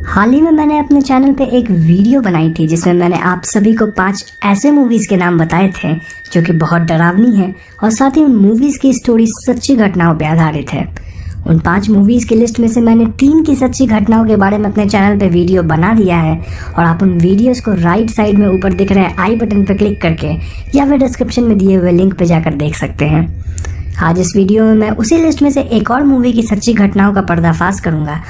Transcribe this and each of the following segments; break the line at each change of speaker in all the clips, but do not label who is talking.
हाल ही में मैंने अपने चैनल पे एक वीडियो बनाई थी जिसमें मैंने आप सभी को 5 ऐसे मूवीज़ के नाम बताए थे जो कि बहुत डरावनी हैं और साथ ही उन मूवीज़ की स्टोरी सच्ची घटनाओं पे आधारित है। उन 5 मूवीज़ की लिस्ट में से मैंने 3 की सच्ची घटनाओं के बारे में अपने चैनल पे वीडियो बना दिया है और आप उन वीडियोस को राइट साइड में ऊपर दिख रहे आई बटन पर क्लिक करके या फिर डिस्क्रिप्शन में दिए हुए लिंक पे जाकर देख सकते हैं। आज इस वीडियो में मैं उसी लिस्ट में से एक और मूवी की सच्ची घटनाओं का पर्दाफाश करूंगा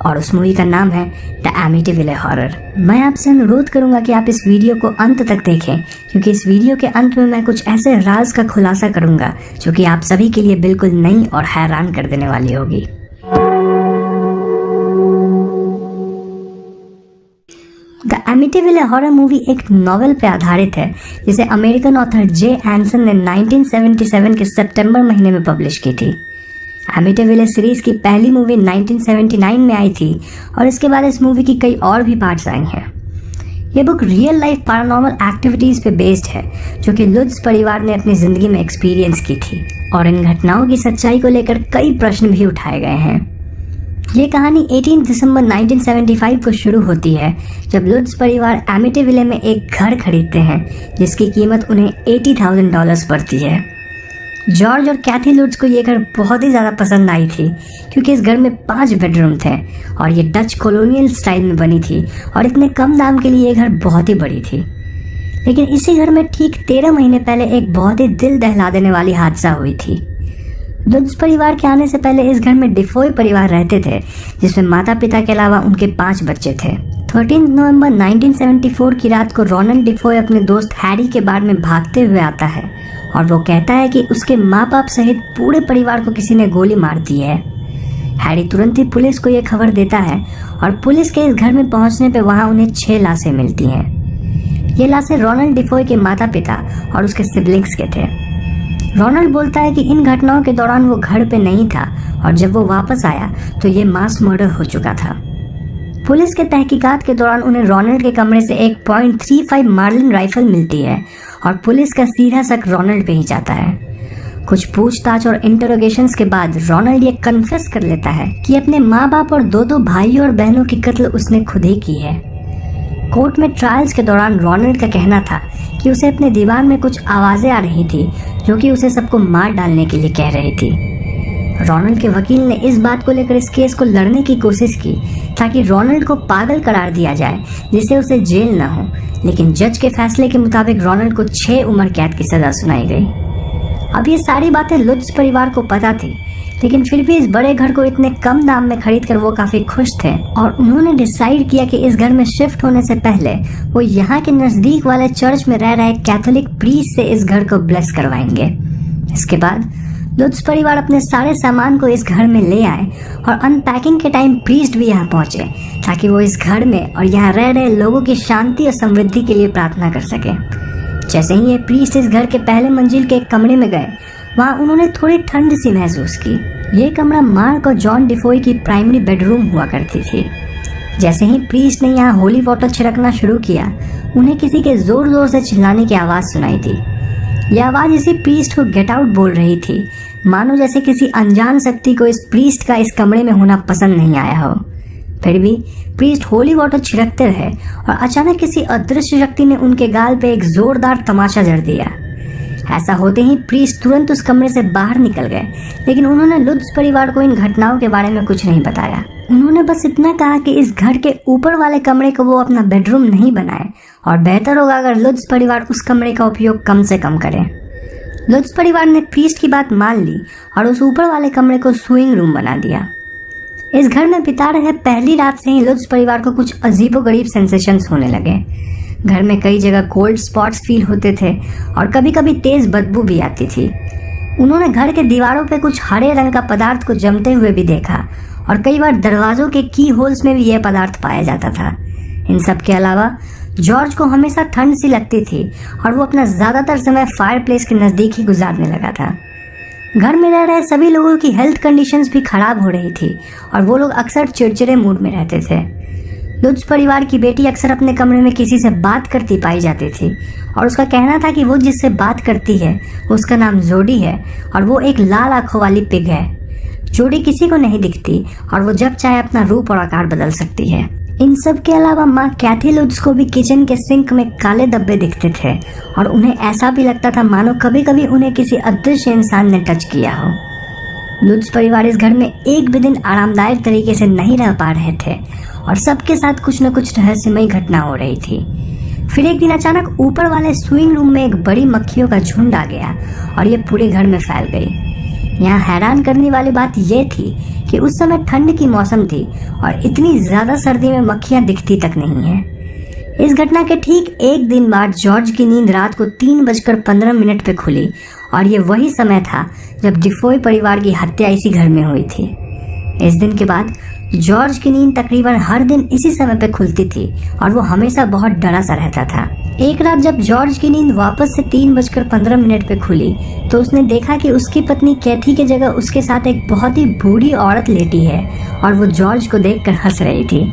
और उस मूवी का नाम है द एमिटीविले हॉरर। मैं आपसे अनुरोध करूंगा कि आप इस वीडियो को अंत तक देखें क्योंकि इस वीडियो के अंत में मैं कुछ ऐसे राज का खुलासा करूंगा जो कि आप सभी के लिए बिल्कुल नई और हैरान कर देने वाली होगी। द एमिटीविले हॉरर मूवी एक नॉवेल पे आधारित है जिसे अमेरिकन ऑथर जे एंसन ने 1977 के सितंबर महीने में पब्लिश की थी। एमिटीविले सीरीज की पहली मूवी 1979 में आई थी और इसके बाद इस मूवी की कई और भी पार्ट्स आई हैं। ये book real life paranormal activities पे बेस्ड है जो कि लुट्ज परिवार ने अपनी जिंदगी में एक्सपीरियंस की थी और इन घटनाओं की सच्चाई को लेकर कई प्रश्न भी उठाए गए हैं। ये कहानी 18 दिसंबर 1975 को शुरू होती है जब लुट्ज परिवार एमिटीविले में एक घर खरीदते हैं जिसकी कीमत उन्हें $80,000 पड़ती है। जॉर्ज और कैथी लुट्ज को ये घर बहुत ही ज़्यादा पसंद आई थी क्योंकि इस घर में 5 बेडरूम थे और ये डच कॉलोनियल स्टाइल में बनी थी और इतने कम दाम के लिए ये घर बहुत ही बड़ी थी। लेकिन इसी घर में ठीक 13 महीने पहले एक बहुत ही दिल दहला देने वाली हादसा हुई थी। लुट्ज परिवार के आने से पहले इस घर में डिफोय परिवार रहते थे जिसमें माता पिता के अलावा उनके 5 बच्चे थे। 13 नवंबर 1974 की रात को रोनाल्ड डिफोय अपने दोस्त हैरी के बार में भागते हुए आता है और वो कहता है कि उसके माँ बाप सहित पूरे परिवार को किसी ने गोली मार दी है। हैरी तुरंत ही पुलिस को यह खबर देता है और पुलिस के इस घर में पहुंचने पर वहां उन्हें 6 लाशें मिलती हैं। ये लाशें रोनाल्ड डिफोय के माता पिता और उसके सिबलिंग्स के थे। रोनाल्ड बोलता है कि इन घटनाओं के दौरान वो घर पे नहीं था और जब वो वापस आया तो ये मास मर्डर हो चुका था। पुलिस के तहकीकात के दौरान उन्हें रोनाल्ड के कमरे से एक .35 मार्लिन राइफल मिलती है और पुलिस का सीधा शक रोनाल्ड पे ही जाता है। कुछ पूछताछ और इंटरोगेशंस के बाद रोनाल्ड ये कन्फेस कर लेता है कि अपने माँ बाप और 2 भाइयों और बहनों की कत्ल उसने खुद ही की है। कोर्ट में ट्रायल्स के दौरान रोनाल्ड का कहना था कि उसे अपने दीवार में कुछ आवाजें आ रही थी जो कि उसे सबको मार डालने के लिए कह रही थी। रोनाल्ड के वकील ने इस बात को लेकर इस केस को लड़ने की कोशिश की ताकि रोनाल्ड को पागल करार दिया जाए जिससे उसे जेल न हो, लेकिन जज के फैसले के मुताबिक रोनाल्ड को 6 उम्र कैद की सजा सुनाई गई। अब ये सारी बातें लुट्ज परिवार को पता थी लेकिन फिर भी इस बड़े घर को इतने कम दाम में खरीद कर वो काफी खुश थे और उन्होंने डिसाइड किया कि इस घर में शिफ्ट होने से पहले वो यहाँ के नजदीक वाले चर्च में रह रहे कैथोलिक प्रीस्ट से इस घर को ब्लेस करवाएंगे। इसके बाद लुट्ज परिवार अपने सारे सामान को इस घर में ले आए और अनपैकिंग के टाइम प्रीस्ट भी यहाँ पहुंचे ताकि वो इस घर में और यहाँ रह रहे लोगों की शांति और समृद्धि के लिए प्रार्थना कर सके। जैसे ही ये प्रीस्ट इस घर के पहले मंजिल के एक कमरे में गए वहाँ उन्होंने थोड़ी ठंड सी महसूस की। ये कमरा मार्क और जॉन डिफोय की प्राइमरी बेडरूम हुआ करती थी। जैसे ही प्रीस्ट ने यहाँ होली वाटर छिड़कना शुरू किया उन्हें किसी के जोर जोर से चिल्लाने की आवाज़ सुनाई दी। यह आवाज़ इसी प्रीस्ट को गेट आउट बोल रही थी, मानो जैसे किसी अनजान शक्ति को इस प्रीस्ट का इस कमरे में होना पसंद नहीं आया हो। फिर भी प्रीस्ट होली वाटर छिड़कते रहे और अचानक किसी अदृश्य शक्ति ने उनके गाल पे एक जोरदार तमाचा जड़ दिया। ऐसा होते ही प्रीस्ट तुरंत उस कमरे से बाहर निकल गए लेकिन उन्होंने लुट्ज परिवार को इन घटनाओं के बारे में कुछ नहीं बताया। उन्होंने बस इतना कहा कि इस घर के ऊपर वाले कमरे को वो अपना बेडरूम नहीं बनाए और बेहतर होगा अगर लुट्ज परिवार उस कमरे का उपयोग कम से कम करे। लुट्ज परिवार ने प्रीस्ट की बात मान ली और उस ऊपर वाले कमरे को स्विंग रूम बना दिया। इस घर में बिता रहे पहली रात से ही लुट्ज परिवार को कुछ अजीबोगरीब सेंसेशंस होने लगे। घर में कई जगह कोल्ड स्पॉट्स फील होते थे और कभी कभी तेज बदबू भी आती थी। उन्होंने घर के दीवारों पे कुछ हरे रंग का पदार्थ को जमते हुए भी देखा और कई बार दरवाजों के की होल्स में भी यह पदार्थ पाया जाता था। इन सब के अलावा जॉर्ज को हमेशा ठंड सी लगती थी और वो अपना ज्यादातर समय फायरप्लेस के नजदीक ही गुजारने लगा था। घर में रह रहे सभी लोगों की हेल्थ कंडीशंस भी खराब हो रही थी और वो लोग अक्सर चिड़चिड़े मूड में रहते थे। लुट्ज परिवार की बेटी अक्सर अपने कमरे में किसी से बात करती पाई जाती थी और उसका कहना था कि वो जिससे बात करती है उसका नाम जोडी है और वो एक लाल आंखों वाली पिग है। जोडी किसी को नहीं दिखती और वो जब चाहे अपना रूप और आकार बदल सकती है। इन सब के अलावा माँ कैथी लुट्ज को भी किचन के सिंक में काले धब्बे दिखते थे और उन्हें ऐसा भी लगता था मानो कभी कभी उन्हें किसी अदृश्य इंसान ने टच किया हो। लुट्ज परिवार इस घर में एक भी दिन आरामदायक तरीके से नहीं रह पा रहे थे और सबके साथ कुछ न कुछ रहस्यमयी घटना हो रही थी। फिर एक दिन अचानक ऊपर वाले स्विंग रूम में एक बड़ी मक्खियों का झुंड आ गया और ये पूरे घर में फैल गई। यहाँ हैरान करने वाली बात यह थी कि उस समय ठंड की मौसम थी और इतनी ज्यादा सर्दी में मक्खियां दिखती तक नहीं है। इस घटना के ठीक एक दिन बाद जॉर्ज की नींद रात को 3:15 पे खुली और ये वही समय था जब डिफोय परिवार की हत्या इसी घर में हुई थी। इस दिन के बाद जॉर्ज की नींद तकरीबन हर दिन इसी समय पे खुलती थी और वो हमेशा बहुत डरा सा रहता था। एक रात जब जॉर्ज की नींद वापस से 3:15 पे खुली तो उसने देखा कि उसकी पत्नी कैथी की जगह उसके साथ एक बहुत ही बूढ़ी औरत लेटी है और वो जॉर्ज को देखकर हंस रही थी।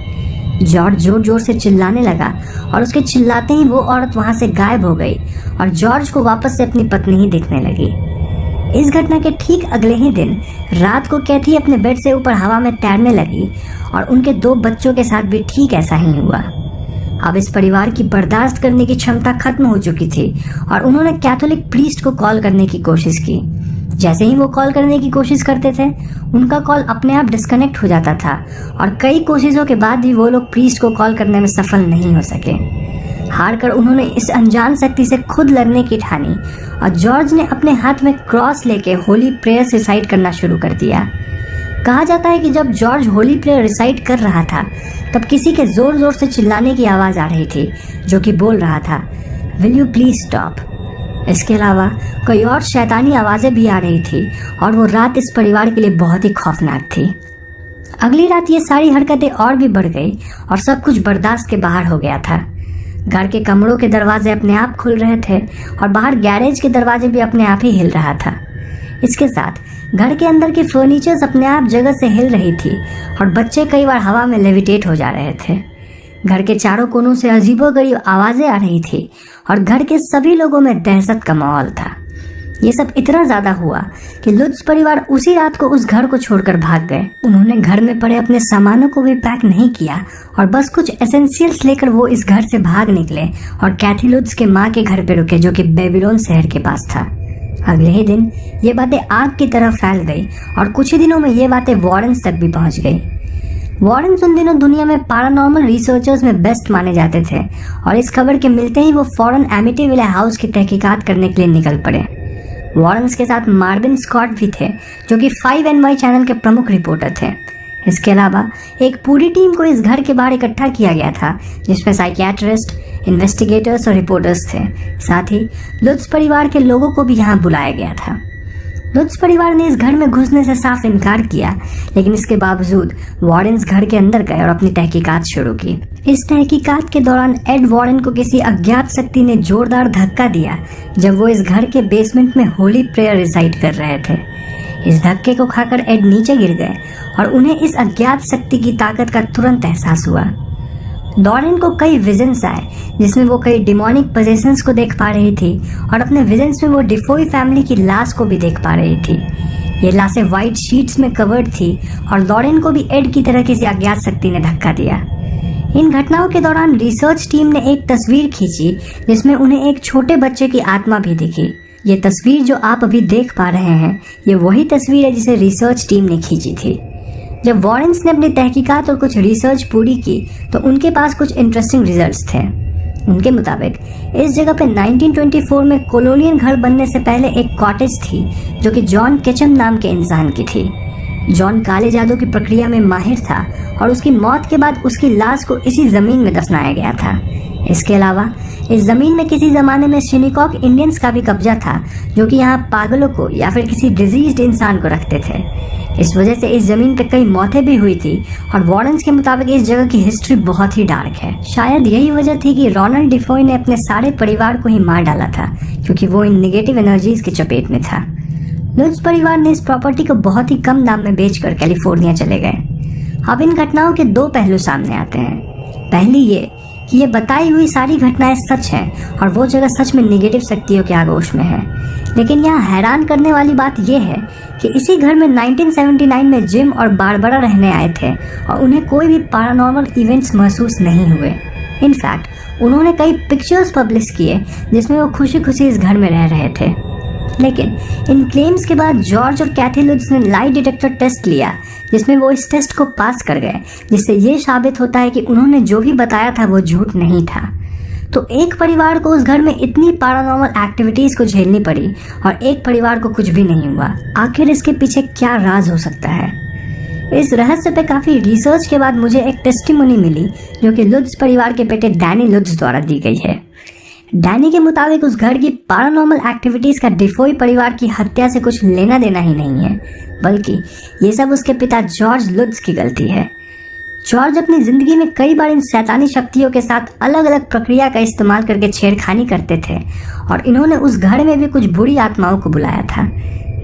जॉर्ज जोर जोर से चिल्लाने लगा और उसके चिल्लाते ही वो औरत वहां से गायब हो गई और जॉर्ज को वापस से अपनी पत्नी ही दिखने लगी। इस घटना के ठीक अगले ही दिन रात को कैथी अपने बेड से ऊपर हवा में तैरने लगी और उनके 2 बच्चों के साथ भी ठीक ऐसा ही हुआ। अब इस परिवार की बर्दाश्त करने की क्षमता खत्म हो चुकी थी और उन्होंने कैथोलिक प्रीस्ट को कॉल करने की कोशिश की। जैसे ही वो कॉल करने की कोशिश करते थे उनका कॉल अपने आप डिस्कनेक्ट हो जाता था और कई कोशिशों के बाद भी वो लोग प्रीस्ट को कॉल करने में सफल नहीं हो सके। हार कर उन्होंने इस अनजान शक्ति से खुद लड़ने की ठानी और जॉर्ज ने अपने हाथ में क्रॉस लेके होली प्रेयर रिसाइट करना शुरू कर दिया। कहा जाता है कि जब जॉर्ज होली प्रेयर रिसाइट कर रहा था तब किसी के जोर जोर से चिल्लाने की आवाज आ रही थी जो कि बोल रहा था, विल यू प्लीज स्टॉप। इसके अलावा कई और शैतानी आवाजें भी आ रही थी और वो रात इस परिवार के लिए बहुत ही खौफनाक थी। अगली रात ये सारी हरकतें और भी बढ़ गई और सब कुछ बर्दाश्त के बाहर हो गया था। घर के कमरों के दरवाजे अपने आप खुल रहे थे और बाहर गैरेज के दरवाजे भी अपने आप ही हिल रहा था। इसके साथ घर के अंदर की फर्नीचर्स अपने आप जगह से हिल रही थी और बच्चे कई बार हवा में लेविटेट हो जा रहे थे। घर के चारों कोनों से अजीबोगरीब आवाजें आ रही थी और घर के सभी लोगों में दहशत का माहौल था। ये सब इतना ज्यादा हुआ कि लुट्ज परिवार उसी रात को उस घर को छोड़कर भाग गए। उन्होंने घर में पड़े अपने सामानों को भी पैक नहीं किया और बस कुछ एसेंशियल्स लेकर वो इस घर से भाग निकले और कैथी लुट्ज के माँ के घर पे रुके जो कि बेबीलोन शहर के पास था। अगले ही दिन ये बातें आग की तरह फैल गई और कुछ ही दिनों में ये बातें वॉरेन्स तक भी पहुंच गई। वॉरेन्स उन दिनों दुनिया में पैरानॉर्मल रिसर्चर्स में बेस्ट माने जाते थे और इस खबर के मिलते ही वो फौरन एमिटीविल हाउस की तहकीकात करने के लिए निकल पड़े। वॉरेन्स के साथ मार्विन स्कॉट भी थे जो कि 5NY चैनल के प्रमुख रिपोर्टर थे। इसके अलावा एक पूरी टीम को इस घर के बाहर इकट्ठा किया गया था जिसमें साइकियाट्रिस्ट, इन्वेस्टिगेटर्स और रिपोर्टर्स थे। साथ ही लुट्ज परिवार के लोगों को भी यहाँ बुलाया गया था। लुट्ज परिवार ने इस घर में घुसने से साफ इनकार किया, लेकिन इसके बावजूद वॉरेन्स घर के अंदर गए और अपनी तहकीकात शुरू की। इस तहकीकात के दौरान एड वॉरेन को किसी अज्ञात शक्ति ने जोरदार धक्का दिया जब वो इस घर के बेसमेंट में होली प्रेयर रिसाइट कर रहे थे। इस धक्के को खाकर एड नीचे गिर गए और उन्हें इस अज्ञात शक्ति की ताकत का तुरंत एहसास हुआ। डॉरेन को कई विजन्स आए जिसमें वो कई डिमोनिक पोजेशंस को देख पा रही थी और अपने विजन्स में वो डिफोय फैमिली की लाश को भी देख पा रही थी। ये लाशें व्हाइट शीट्स में कवर्ड थी और डॉरेन को भी एड की तरह किसी अज्ञात शक्ति ने धक्का दिया। इन घटनाओं के दौरान रिसर्च टीम ने एक तस्वीर खींची जिसमें उन्हें एक छोटे बच्चे की आत्मा भी दिखी। ये तस्वीर जो आप अभी देख पा रहे हैं ये वही तस्वीर है जिसे रिसर्च टीम ने खींची थी। जब वॉरेन्स ने अपनी तहकीकात और कुछ रिसर्च पूरी की तो उनके पास कुछ इंटरेस्टिंग रिजल्ट्स थे। उनके मुताबिक इस जगह पे 1924 में कॉलोनियल घर बनने से पहले एक कॉटेज थी जो कि जॉन केचम नाम के इंसान की थी। जॉन काले जादू की प्रक्रिया में माहिर था और उसकी मौत के बाद उसकी लाश को इसी जमीन में दफनाया गया था। इसके अलावा इस जमीन में किसी जमाने में शिनिकॉक इंडियंस का भी कब्जा था जो कि यहाँ पागलों को या फिर किसी डिजीज्ड इंसान को रखते थे। इस वजह से इस जमीन पे कई मौतें भी हुई थी और वॉरेन्स के मुताबिक इस जगह की हिस्ट्री बहुत ही डार्क है। शायद यही वजह थी कि रोनाल्ड डिफोय ने अपने सारे परिवार को ही मार डाला था क्योंकि वो इन नेगेटिव एनर्जीज की चपेट में था। लुट्ज परिवार ने इस प्रॉपर्टी को बहुत ही कम दाम में बेचकर कैलिफोर्निया चले गए। अब इन घटनाओं के 2 पहलू सामने आते हैं। पहली ये कि ये बताई हुई सारी घटनाएं सच हैं और वो जगह सच में नेगेटिव शक्तियों के आगोश में है। लेकिन यहाँ हैरान करने वाली बात यह है कि इसी घर में 1979 में जिम और बारबरा रहने आए थे और उन्हें कोई भी पैरानॉर्मल इवेंट्स महसूस नहीं हुए। इनफैक्ट उन्होंने कई पिक्चर्स पब्लिश किए जिसमें वो खुशी खुशी इस घर में रह रहे थे। लेकिन इन क्लेम्स के बाद जॉर्ज और कैथी लुट्ज ने लाई डिटेक्टर टेस्ट लिया, जिसमें वो इस टेस्ट को पास कर गए, जिससे ये साबित होता है कि उन्होंने जो भी बताया था वो झूठ नहीं था। तो एक परिवार को उस घर में इतनी पैरानॉर्मल एक्टिविटीज को झेलनी पड़ी और एक परिवार को कुछ भी नहीं हुआ। आखिर इसके पीछे क्या राज हो सकता है? इस रहस्य पे काफी रिसर्च के बाद मुझे एक टेस्टिमोनी मिली जो कि लुट्ज परिवार के बेटे डैनी लुट्ज द्वारा दी गई है। डैनी के मुताबिक उस घर की पैरानॉर्मल एक्टिविटीज का डिफोई परिवार की हत्या से कुछ लेना देना ही नहीं है, बल्कि ये सब उसके पिता जॉर्ज लुट्ज की गलती है। जॉर्ज अपनी जिंदगी में कई बार इन शैतानी शक्तियों के साथ अलग अलग प्रक्रिया का इस्तेमाल करके छेड़खानी करते थे और इन्होंने उस घर में भी कुछ बुरी आत्माओं को बुलाया था।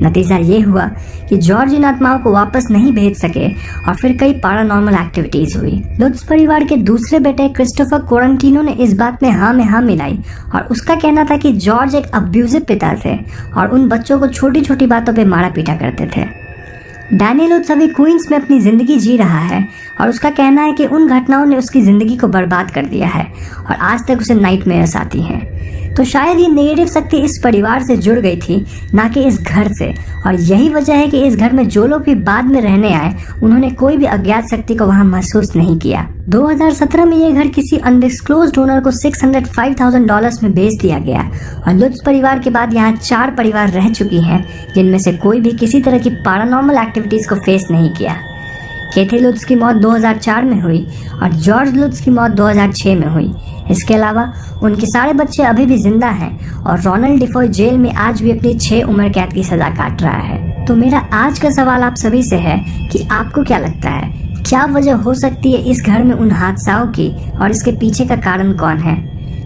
नतीजा ये हुआ कि जॉर्ज इन आत्माओं को वापस नहीं भेज सके और फिर कई पैरानॉर्मल एक्टिविटीज हुई। लुट्ज परिवार के दूसरे बेटे क्रिस्टोफर कोरेंटिनो ने इस बात में हाँ मिलाई और उसका कहना था कि जॉर्ज एक अब्यूजिव पिता थे और उन बच्चों को छोटी छोटी बातों पे मारा पीटा करते थे। डैनी लुट्ज अभी क्वींस में अपनी जिंदगी जी रहा है और उसका कहना है कि उन घटनाओं ने उसकी जिंदगी को बर्बाद कर दिया है और आज तक उसे नाइटमेयर्स आती हैं। तो शायद ये नेगेटिव शक्ति इस परिवार से जुड़ गई थी, ना कि इस घर से, और यही वजह है कि इस घर में जो लोग भी बाद में रहने आए उन्होंने कोई भी अज्ञात शक्ति को वहां महसूस नहीं किया। 2017 में ये घर किसी अनडिस्क्लोज्ड ओनर को $605,000 में बेच दिया गया और लुट्ज परिवार के बाद यहाँ 4 परिवार रह चुकी हैं जिनमें से कोई भी किसी तरह की पैरानॉर्मल एक्टिविटीज को फेस नहीं किया। कैथी लुट्ज की मौत 2004 में हुई और जॉर्ज लुट्ज की मौत 2006 में हुई। इसके अलावा उनके सारे बच्चे अभी भी जिंदा हैं और रोनाल्ड डिफॉय जेल में आज भी अपनी 6 उम्र कैद की सजा काट रहा है। तो मेरा आज का सवाल आप सभी से है कि आपको क्या लगता है, क्या वजह हो सकती है इस घर में उन हादसाओं की और इसके पीछे का कारण कौन है?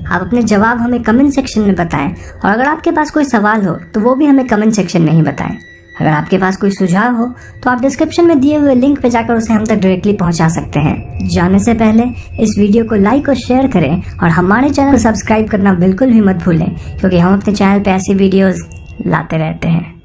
आप अपने जवाब हमें कमेंट सेक्शन में बताएं और अगर आपके पास कोई सवाल हो तो वो भी हमें कमेंट सेक्शन में ही बताएं। अगर आपके पास कोई सुझाव हो तो आप डिस्क्रिप्शन में दिए हुए लिंक पे जाकर उसे हम तक डायरेक्टली पहुंचा सकते हैं। जाने से पहले इस वीडियो को लाइक और शेयर करें और हमारे चैनल को सब्सक्राइब करना बिल्कुल भी मत भूलें, क्योंकि हम अपने चैनल पे ऐसी वीडियोस लाते रहते हैं।